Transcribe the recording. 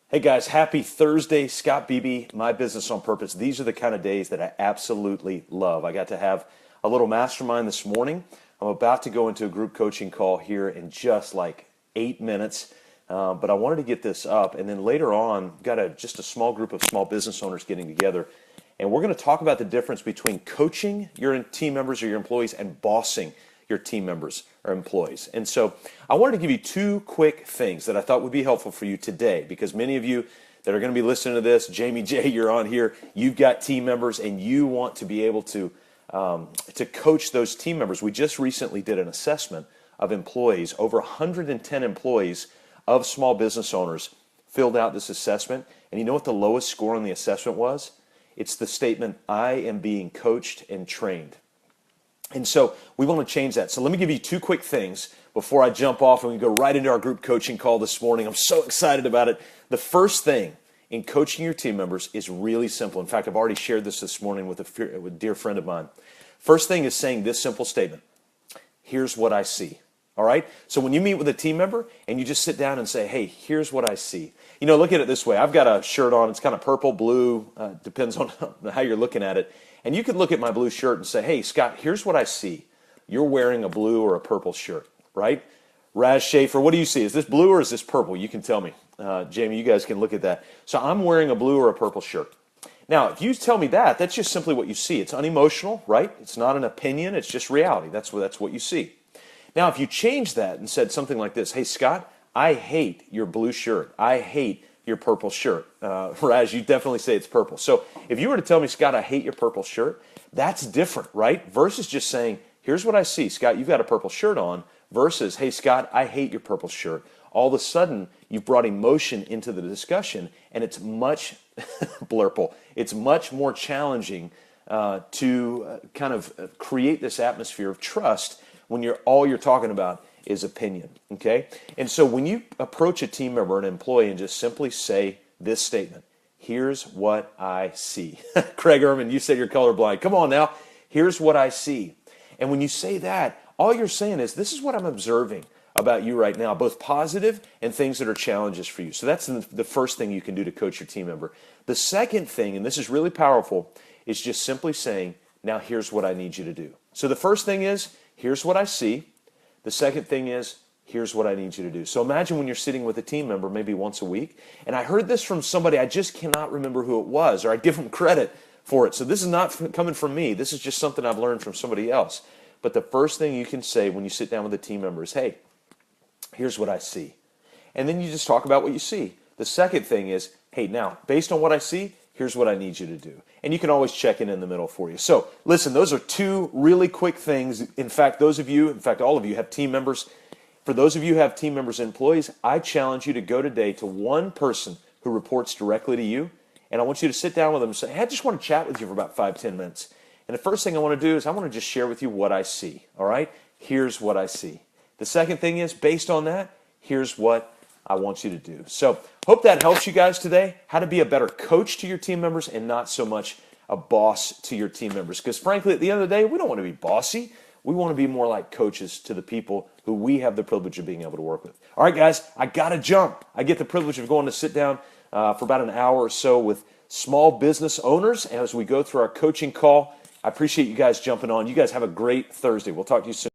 Hey guys, happy Thursday. Scott Beebe, My Business on Purpose. These are the kind of days that I absolutely love. I got to have a little mastermind this morning. I'm about to go into a group coaching call here in just like 8 minutes, but I wanted to get this up. And then later on, got just a small group of small business owners getting together. And we're going to talk about the difference between coaching your team members or your employees and bossing your team members or employees. And so I wanted to give you two quick things that I thought would be helpful for you today, because many of you that are going to be listening to this, Jamie J, you're on here, you've got team members and you want to be able to coach those team members. We just recently did an assessment of employees. Over 110 employees of small business owners filled out this assessment. And you know what the lowest score on the assessment was? It's the statement, I am being coached and trained. And so we want to change that. So let me give you two quick things before I jump off and we go right into our group coaching call this morning. I'm so excited about it. The first thing in coaching your team members is really simple. In fact, I've already shared this morning with a dear friend of mine. First thing is saying this simple statement. Here's what I see. All right? So when you meet with a team member and you just sit down and say, hey, here's what I see. You know, look at it this way. I've got a shirt on. It's kind of purple, blue, depends on how you're looking at it. And you could look at my blue shirt and say, hey, Scott, here's what I see. You're wearing a blue or a purple shirt, right? Raz Schaefer, what do you see? Is this blue or is this purple? You can tell me. Jamie, you guys can look at that. So I'm wearing a blue or a purple shirt. Now, if you tell me that, that's just simply what you see. It's unemotional, right? It's not an opinion. It's just reality. That's what you see. Now, if you change that and said something like this, hey, Scott, I hate your blue shirt. I hate your purple shirt. Raz, you definitely say it's purple. So if you were to tell me, Scott, I hate your purple shirt, that's different, right? Versus just saying, here's what I see. Scott, you've got a purple shirt on, versus, hey, Scott, I hate your purple shirt. All of a sudden, you've brought emotion into the discussion, and it's much, blurple, it's much more challenging to kind of create this atmosphere of trust when all you're talking about is opinion, okay? And so when you approach a team member, an employee, and just simply say this statement, here's what I see. Craig Ehrman, you said you're colorblind. Come on now, here's what I see. And when you say that, all you're saying is, this is what I'm observing about you right now, both positive and things that are challenges for you. So that's the first thing you can do to coach your team member. The second thing, and this is really powerful, is just simply saying, now here's what I need you to do. So the first thing is, here's what I see. The second thing is, here's what I need you to do. So imagine when you're sitting with a team member maybe once a week, and I heard this from somebody, I just cannot remember who it was, or I give them credit for it. So this is not coming from me. This is just something I've learned from somebody else. But the first thing you can say when you sit down with a team member is, hey, here's what I see. And then you just talk about what you see. The second thing is, hey, now, based on what I see, here's what I need you to do. And you can always check in the middle for you. So listen, those are two really quick things. In fact, all of you have team members. For those of you who have team members and employees, I challenge you to go today to one person who reports directly to you. And I want you to sit down with them and say, hey, I just want to chat with you for about 5-10 minutes. And the first thing I want to do is I want to just share with you what I see. All right? Here's what I see. The second thing is, based on that, here's what I want you to do. So hope that helps you guys today, how to be a better coach to your team members and not so much a boss to your team members. Because frankly, at the end of the day, we don't want to be bossy. We want to be more like coaches to the people who we have the privilege of being able to work with. All right, guys, I got to jump. I get the privilege of going to sit down for about an hour or so with small business owners as we go through our coaching call. I appreciate you guys jumping on. You guys have a great Thursday. We'll talk to you soon.